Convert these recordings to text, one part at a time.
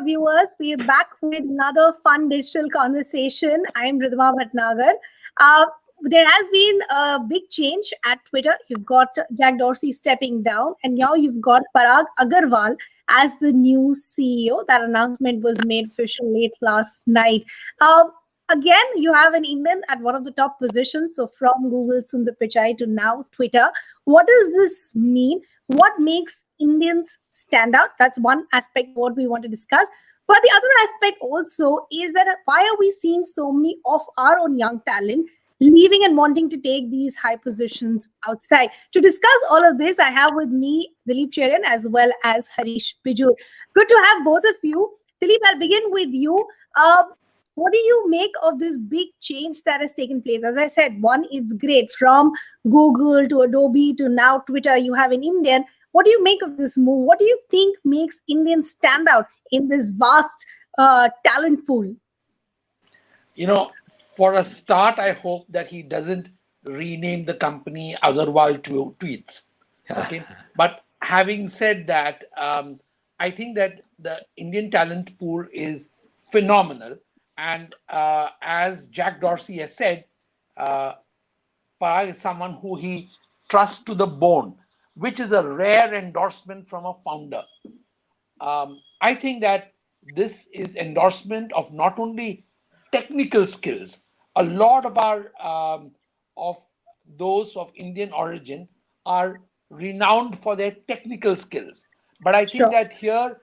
viewers. We're back with another fun digital conversation. I'm Ridhima Bhatnagar. Uh, there has been a big change at Twitter. You've got Jack Dorsey stepping down, and now you've got Parag Agrawal as the new CEO. That announcement was made official late last night. Uh, Again, you have an Indian at one of the top positions. So from Google Sundar Pichai to now Twitter. What does this mean? What makes Indians stand out? That's one aspect what we want to discuss. But the other aspect also is that why are we seeing so many of our own young talent leaving and wanting to take these high positions outside? To discuss all of this, I have with me Dilip Cherian as well as Harish Bijur. Good to have both of you. Dilip, I'll begin with you. What do you make of this big change that has taken place? As I said, one, it's great. From Google to Adobe to now Twitter, you have an Indian. What do you make of this move? What do you think makes Indians stand out in this vast talent pool? For a start, I hope that he doesn't rename the company Agrawal Tweets. Okay. But having said that, I think that the Indian talent pool is phenomenal. And as Jack Dorsey has said, Parag is someone who he trusts to the bone, which is a rare endorsement from a founder. I think that this is endorsement of not only technical skills. A lot of our of those of Indian origin are renowned for their technical skills. But I think that here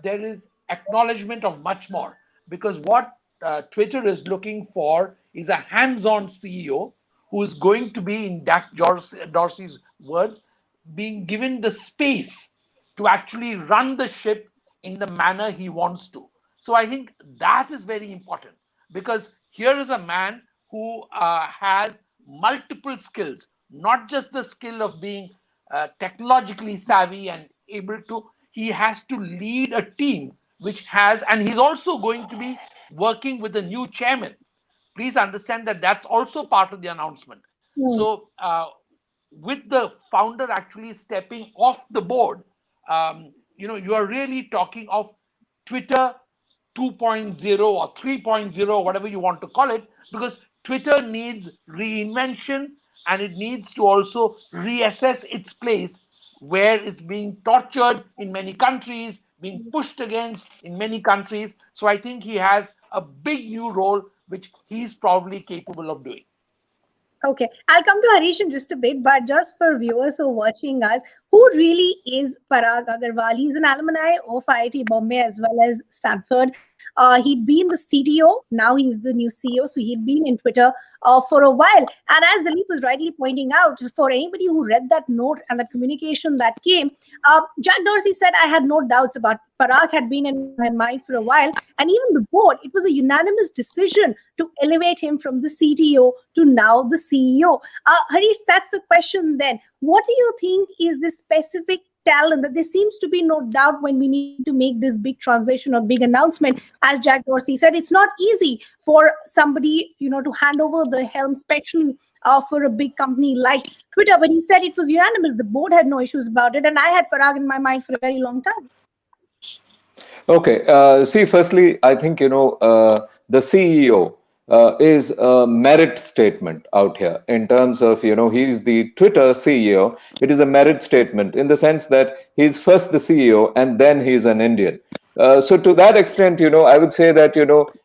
there is acknowledgement of much more. Because what Twitter is looking for is a hands-on CEO who is going to be, in Jack Dorsey's words, being given the space to actually run the ship in the manner he wants to. So I think that is very important, because here is a man who has multiple skills, not just the skill of being technologically savvy and able to, he has to lead a team which has, and he's also going to be working with the new chairman. Please understand that that's also part of the announcement. So with the founder actually stepping off the board, you are really talking of Twitter 2.0 or 3.0, whatever you want to call it, because Twitter needs reinvention, and it needs to also reassess its place where it's being tortured in many countries, being pushed against in many countries. So I think he has a big new role, which he's probably capable of doing. Okay, I'll come to Harish in just a bit, but just for viewers who are watching us, who really is Parag Agrawal? He's an alumni of IIT Bombay as well as Stanford. He'd been the CTO, now he's the new CEO, so he'd been in Twitter for a while. And as Dilip was rightly pointing out, for anybody who read that note and the communication that came, Jack Dorsey said, I had no doubts about Parag had been in my mind for a while. And even the board, it was a unanimous decision to elevate him from the CTO to now the CEO. Harish, that's the question then. What do you think is the specific talent that there seems to be no doubt when we need to make this big transition or big announcement? As Jack Dorsey said, it's not easy for somebody, to hand over the helm, especially for a big company like Twitter. But he said it was unanimous. The board had no issues about it. And I had Parag in my mind for a very long time. Okay. See, firstly, I think, the CEO is a merit statement out here in terms of, he's the Twitter CEO. It is a merit statement in the sense that he's first the CEO and then he's an Indian. So to that extent, I would say that,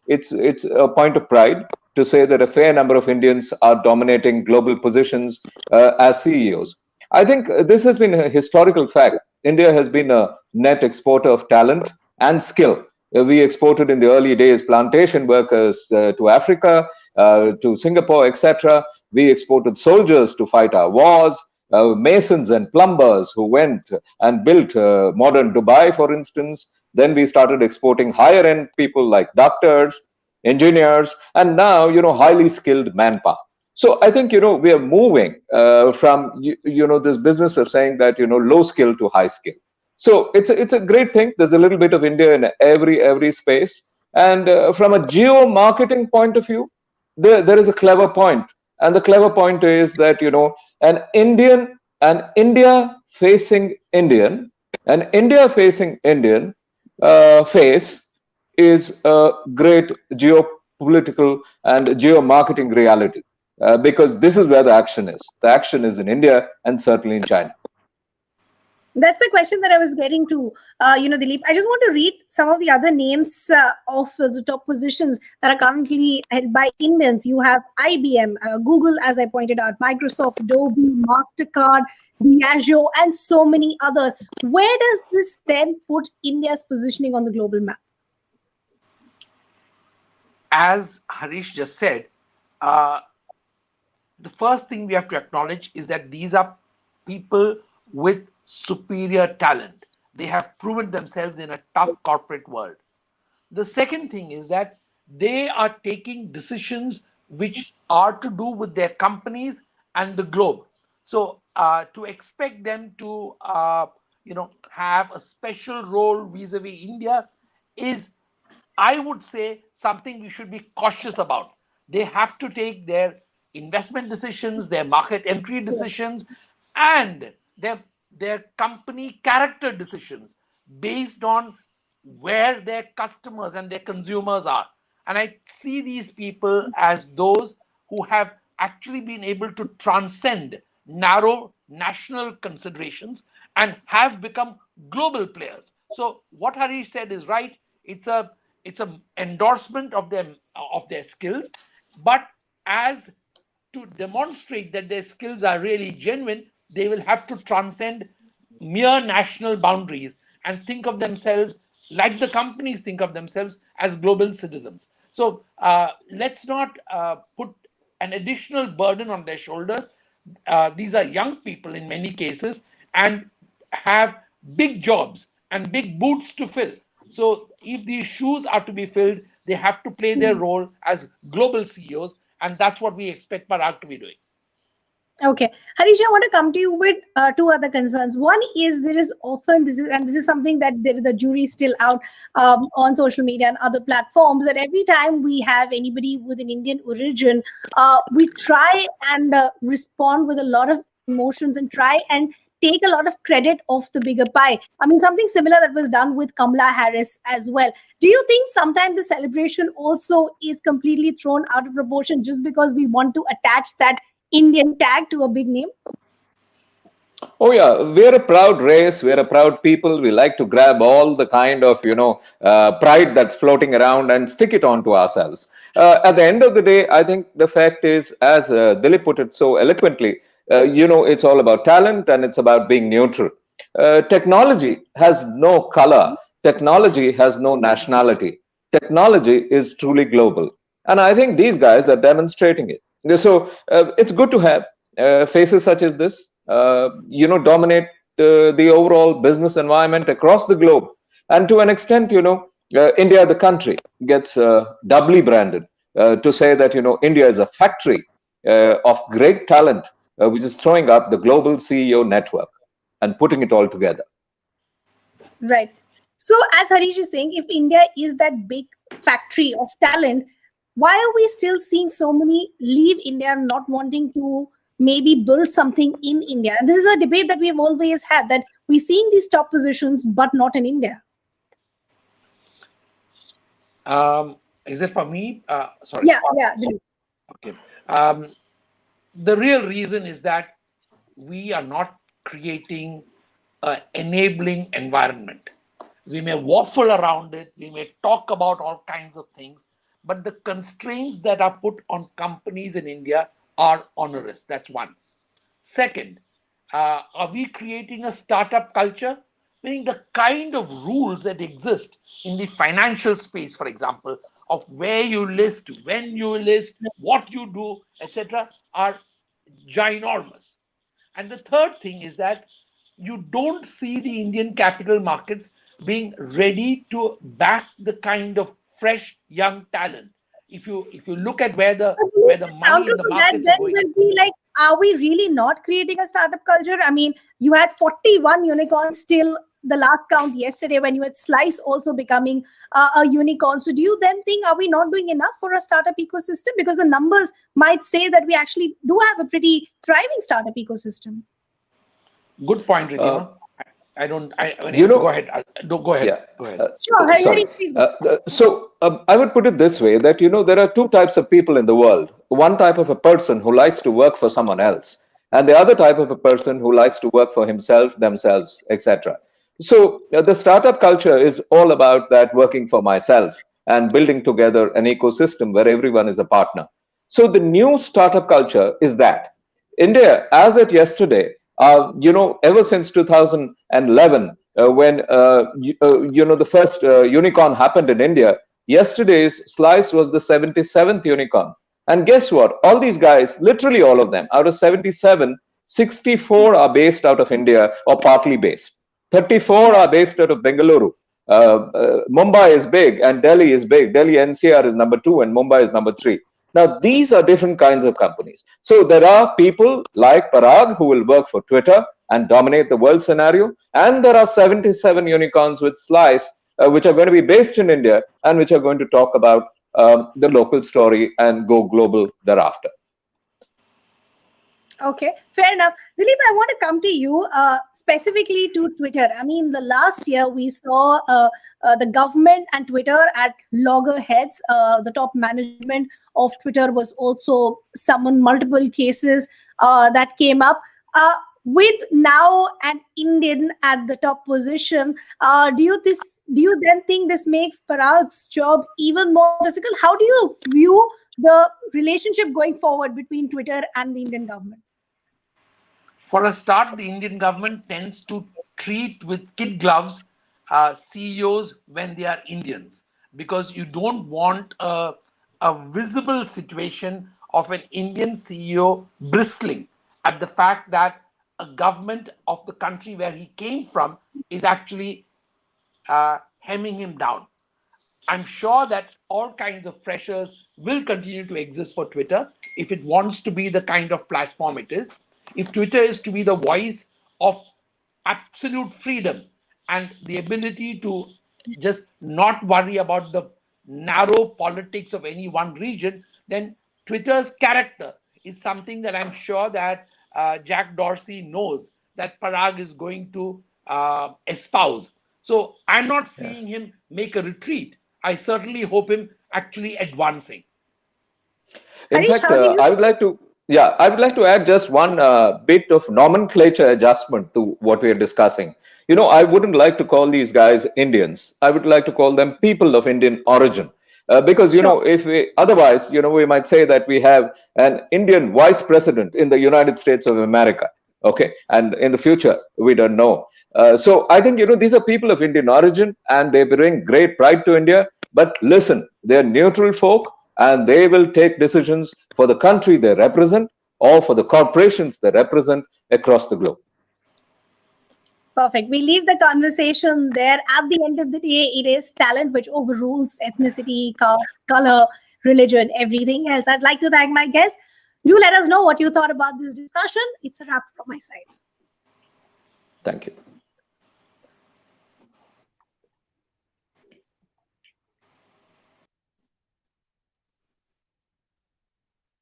it's a point of pride to say that a fair number of Indians are dominating global positions as CEOs. I think this has been a historical fact. India has been a net exporter of talent and skill. We exported in the early days plantation workers to Africa, to Singapore, etc. We exported soldiers to fight our wars, masons and plumbers who went and built modern Dubai, for instance. Then we started exporting higher end people like doctors, engineers, and now, highly skilled manpower. So I think, we are moving from, this business of saying that, low skill to high skill. So it's a great thing. There's a little bit of India in every space. And from a geo-marketing point of view, there is a clever point. And the clever point is that, an India-facing Indian face is a great geopolitical and geo-marketing reality, because this is where the action is. The action is in India and certainly in China. That's the question that I was getting to. Dilip, I just want to read some of the other names of the top positions that are currently held by Indians. You have IBM, Google, as I pointed out, Microsoft, Adobe, MasterCard, Diageo, and so many others. Where does this then put India's positioning on the global map? As Harish just said, the first thing we have to acknowledge is that these are people with superior talent. They have proven themselves in a tough corporate world. The second thing is that they are taking decisions which are to do with their companies and the globe. So to expect them to have a special role vis-a-vis India is, I would say, something we should be cautious about. They have to take their investment decisions, their market entry decisions, and their company character decisions based on where their customers and their consumers are. And I see these people as those who have actually been able to transcend narrow national considerations and have become global players. So what Harish said is right. It's a endorsement of their skills, but as to demonstrate that their skills are really genuine, they will have to transcend mere national boundaries and think of themselves like the companies think of themselves, as global citizens. So let's not put an additional burden on their shoulders. These are young people in many cases and have big jobs and big boots to fill. So if these shoes are to be filled, they have to play their role as global CEOs, and that's what we expect Parag to be doing. Okay, Harish, I want to come to you with two other concerns. One is there is often this is something that the jury is still out on social media and other platforms, that every time we have anybody with an Indian origin, we try and respond with a lot of emotions and try and take a lot of credit off the bigger pie. I mean, something similar that was done with Kamala Harris as well. Do you think sometimes the celebration also is completely thrown out of proportion just because we want to attach that Indian tag to a big name? Oh yeah, we're a proud race. We're a proud people. We like to grab all the kind of pride that's floating around and stick it onto ourselves. At the end of the day, I think the fact is, as Dilip put it so eloquently, it's all about talent and it's about being neutral. Technology has no color. Technology has no nationality. Technology is truly global, and I think these guys are demonstrating it. So it's good to have faces such as this, dominate the overall business environment across the globe. And to an extent, India, the country, gets doubly branded to say that, India is a factory of great talent, which is throwing up the global CEO network and putting it all together. Right. So as Harish is saying, if India is that big factory of talent, why are we still seeing so many leave India and not wanting to maybe build something in India? And this is a debate that we've always had, that we're seeing these top positions, but not in India. Is it for me? Sorry. Yeah. Okay. The real reason is that we are not creating an enabling environment. We may waffle around it, we may talk about all kinds of things, but the constraints that are put on companies in India are onerous. That's one. Second, are we creating a startup culture? Meaning the kind of rules that exist in the financial space, for example, of where you list, when you list, what you do, etc., are ginormous. And the third thing is that you don't see the Indian capital markets being ready to back the kind of fresh young talent. If you look at where the money in the markets are going, will be like, are we really not creating a startup culture? I mean, you had 41 unicorns till the last count yesterday, when you had Slice also becoming a unicorn. So do you then think, are we not doing enough for a startup ecosystem? Because the numbers might say that we actually do have a pretty thriving startup ecosystem. Good point, Ridhima. I don't. Go ahead. No, go ahead. Yeah. Go ahead. Sure, Sorry. Hari, please go. I would put it this way that, there are two types of people in the world. One type of a person who likes to work for someone else, and the other type of a person who likes to work for himself, themselves, etc. So the startup culture is all about that working for myself and building together an ecosystem where everyone is a partner. So the new startup culture is that India, as at yesterday, ever since 2011, when the first unicorn happened in India, yesterday's slice was the 77th unicorn. And guess what? All these guys, literally all of them, out of 77, 64 are based out of India or partly based. 34 Yeah. are based out of Bengaluru. Mumbai is big and Delhi is big. Delhi NCR is number 2 and Mumbai is number 3. Now, these are different kinds of companies. So there are people like Parag who will work for Twitter and dominate the world scenario. And there are 77 unicorns with Slice, which are going to be based in India and which are going to talk about the local story and go global thereafter. Okay, fair enough. Dilip, I want to come to you specifically to Twitter. I mean, the last year we saw the government and Twitter at loggerheads. The top management of Twitter was also summoned, multiple cases that came up. With now an Indian at the top position, do you then think this makes Parag's job even more difficult? How do you view the relationship going forward between Twitter and the Indian government? For a start, the Indian government tends to treat with kid gloves CEOs when they are Indians, because you don't want a visible situation of an Indian CEO bristling at the fact that a government of the country where he came from is actually hemming him down. I'm sure that all kinds of pressures will continue to exist for Twitter if it wants to be the kind of platform it is. If Twitter is to be the voice of absolute freedom and the ability to just not worry about the narrow politics of any one region, then Twitter's character is something that I'm sure that Jack Dorsey knows that Parag is going to espouse. So I'm not seeing him make a retreat. I certainly hope him actually advancing. In Harish, fact, how do you? I would like to add just one bit of nomenclature adjustment to what we are discussing. I wouldn't like to call these guys Indians. I would like to call them people of Indian origin. Because, Sure. if we otherwise, we might say that we have an Indian vice president in the United States of America. Okay. And in the future, we don't know. So I think, these are people of Indian origin and they bring great pride to India. But listen, they're neutral folk and they will take decisions for the country they represent or for the corporations they represent across the globe. Perfect. We leave the conversation there. At the end of the day, it is talent which overrules ethnicity, caste, color, religion, everything else. I'd like to thank my guests. Do let us know what you thought about this discussion. It's a wrap from my side. Thank you.